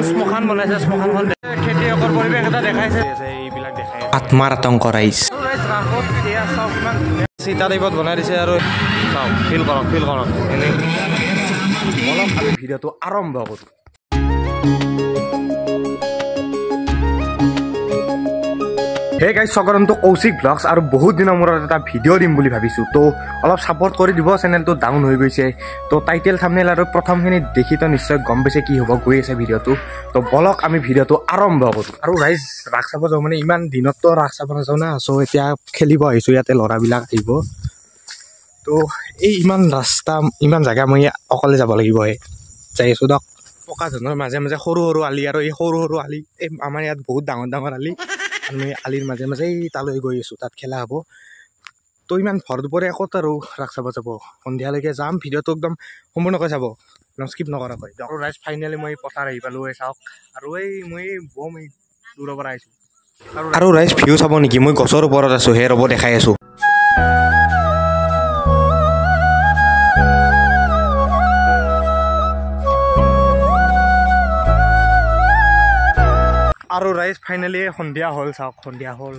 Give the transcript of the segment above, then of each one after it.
এখন শ্মশান বনাইছে শ্মশানখন খেতিয়কৰ পৰিৱেশ এটা দেখাইছে এইবিলাক দেখাই আত্মাৰ আতংক ৰাইজ চিতা টাইপত বনাই দিছে আৰু চাওক ফিল কৰক এনেই অলপ আমি ভিডিঅ'টো আৰম্ভ কৰোঁ হে গাইজ স্বাগতম কৌশিক ব্লগছ আৰু বহুত দিনৰ মূৰত এটা ভিডিঅ' দিম বুলি ভাবিছোঁ তো অলপ ছাপোৰ্ট কৰি দিব চেনেলটো ডাউন হৈ গৈছে তো টাইটেল থাম্বনেইল আৰু প্ৰথমখিনি দেখি তো নিশ্চয় গম পাইছে কি হ'ব গৈ আছে ভিডিঅ'টো তো বলক আমি ভিডিঅ'টো আৰম্ভ কৰোঁ আৰু ৰাইজ ৰাস চাব যাওঁ মানে ইমান দিনততো ৰাস চাব নাযাওঁ না চ' এতিয়া খেলিব আহিছোঁ ইয়াতে ল'ৰাবিলাক আহিব তো এই ইমান ৰাস্তা ইমান জেগা মই অকলে যাব লাগিব যাই আছোঁ দিয়ক পকা ধৰণৰ মাজে মাজে সৰু সৰু আলি আৰু এই সৰু সৰু আলি এই আমাৰ ইয়াত বহুত ডাঙৰ ডাঙৰ আলি আমি আলিৰ মাজে মাজে তালৈ গৈ আছোঁ তাত খেলা হ'ব তো ইমান ভৰ দুপৰীয়া ক'ত আৰু ৰাস চাব যাব সন্ধিয়ালৈকে যাম ভিডিঅ'টো একদম সম্পূৰ্ণকৈ চাব স্কিপ নকৰাকৈ আৰু ৰাইজ ফাইনেলি মই পথাৰ আহি পালোঁ চাওক আৰু মই বম দূৰৰ পৰা আহিছোঁ আৰু ৰাইজ ভিউ চাব নেকি মই গছৰ ওপৰত আছোঁ হে ৰ'ব দেখাই আছোঁ আৰু ৰাইজ ফাইনেলি সন্ধিয়া হ'ল চাওক সন্ধিয়া হ'ল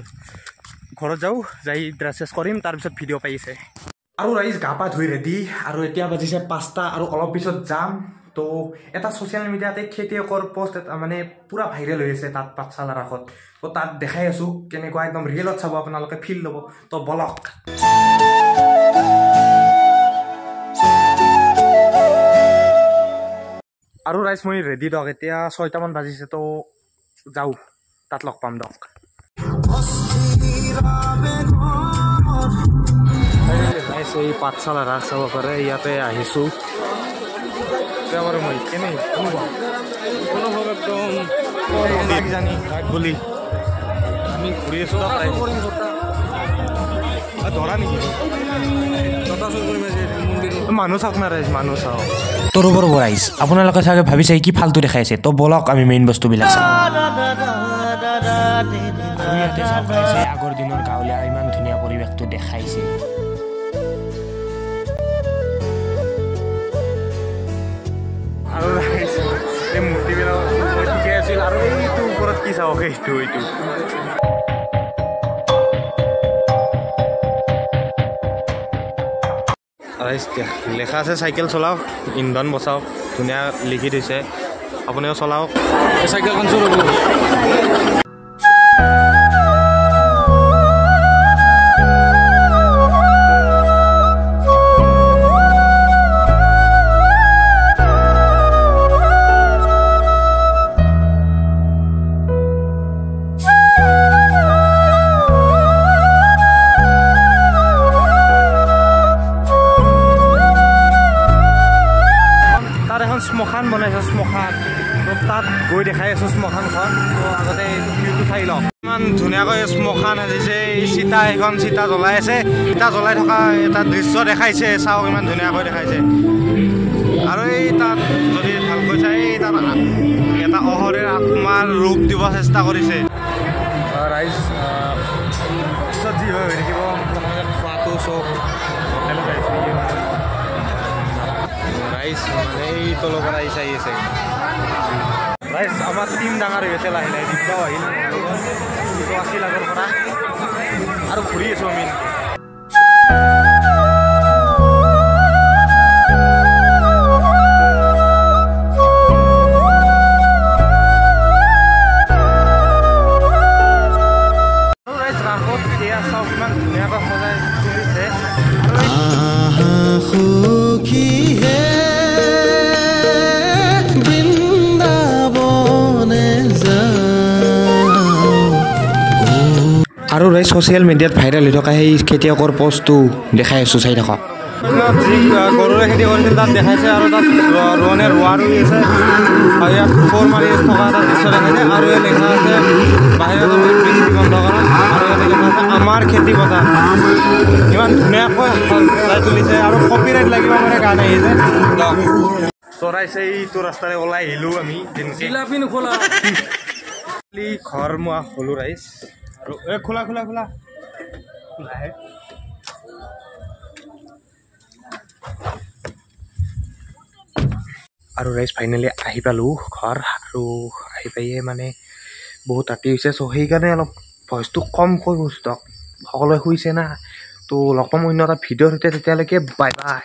ঘৰত যাওঁ যাই ড্ৰেছ চেছ কৰিম তাৰপিছত ভিডিঅ' পাইছে আৰু ৰাইজ গা পা ধুই ৰেডি আৰু এতিয়া বাজিছে 5টা আৰু অলপ পিছত যাম তো এটা ছ'চিয়েল মিডিয়াতে খেতিয়কৰ পষ্ট এটা মানে পূৰা ভাইৰেল হৈ আছে তাত পাঠশালা ৰাসত তো তাত দেখাই আছোঁ কেনেকুৱা একদম ৰিয়েলত চাব আপোনালোকে ফিল ল'ব তো বলক আৰু ৰাইজ মই ৰেডি দিয়ক এতিয়া 6টামান বাজিছে তো যাওঁ তাত লগ পাম দিয়ক এই পাঠশালা ৰাস চাব পাৰে ইয়াতে আহিছোঁ বাৰু মই কেনেই অনুভৱ একদম জানি বুলি আমি ঘূৰি আছোঁ ধৰা নেকি মানুহ চাওক না ৰাইজ মানুহ চাওক তোৰ ৰ'ব ৰাইজ আপোনালোকে চাগে ভাবিছে কি ফাল্টু দেখাইছে তো বলক আমি মেইন বস্তুবিলাক চাওঁ আগৰ দিনৰ গাঁৱলীয়া ইমান ধুনীয়া পৰিৱেশটো দেখাইছে আৰু ৰাইজ এই মূৰ্তিবিলাক ঠিকে আছিল আৰু এইটো ওপৰত কি চাওক এইটো ৰাইজ লেখা আছে চাইকেল চলাওক ইন্ধন বচাওক ধুনীয়া লিখি থৈছে আপুনিও চলাওক চাইকেলখন চলাব শ্মশান বনাইছে শ্মশান তো তাত গৈ দেখাই আছোঁ শ্মশানখন তো আগতে ভিউটো চাই লওক ইমান ধুনীয়াকৈ শ্মশান সাজিছে এই চিতা এখন চিতা জ্বলাই আছে চিতা জ্বলাই থকা এটা দৃশ্য দেখাইছে চাওক ইমান ধুনীয়াকৈ দেখাইছে আৰু এই তাত যদি ভালকৈ চাই এই তাত এটা অহৰীৰ আত্মাৰ ৰূপ দিব চেষ্টা কৰিছে ৰাইজ পিছত যি হৈ থাকিব খোৱাটো চব হোটেলত আহিছে ৰাইজ মানে এই তলৰ পৰা আহি চাই আছে ৰাইজ আমাৰ টিম ডাঙৰ হৈ আছে লাহে লাহে দিব্যাও আহিল আছিল আগৰ পৰা আৰু ঘূৰি আছোঁ আমি ৰাইজ ৰাসত এয়া চাওক ইমান ধুনীয়াকৈ সজাই তুলিছে আৰু ৰাইজ ছ'চিয়েল মিডিয়াত ভাইৰেল হৈ থকা সেই খেতিয়কৰ পষ্টটো দেখাই আছোঁ চাই থাকক যি গৰুৰে খেতি কৰিছিল তাত দেখাইছে আৰু তাত ৰোৱনে ৰোৱা ৰুই আছে আৰু ইয়াত কোৰ মাৰি থকা এটা দৃশ্য দেখাইছে আৰু ইয়াত লেখা আছে বাহিৰত বিক্ৰী বন্ধ কৰা আৰু ইয়াতে লেখা আছে আমাৰ খেতি পথাৰ ইমান ধুনীয়াকৈ সজাই তুলিছে আৰু কপিৰাইট লাগিব মানে গান আহিছে চৰাইছে এইটো ৰাস্তাৰে ওলাই আহিলোঁ আমি জিলাপি নোখোলা ঘৰ মই হ'লোঁ ৰাইজ আৰু এই খোলা খোলা খোলা খোলাহে আৰু ৰাইজ ফাইনেলি আহি পালোঁ ঘৰ আৰু আহি পাইয়ে মানে বহুত ৰাতি হৈছে চ' সেইকাৰণে অলপ ভইচটো কমকৈ কৈছোঁ দিয়ক সকলোৱে শুইছে না তো লগ পাম অন্য এটা ভিডিঅ'ৰ সৈতে তেতিয়ালৈকে বাই বাই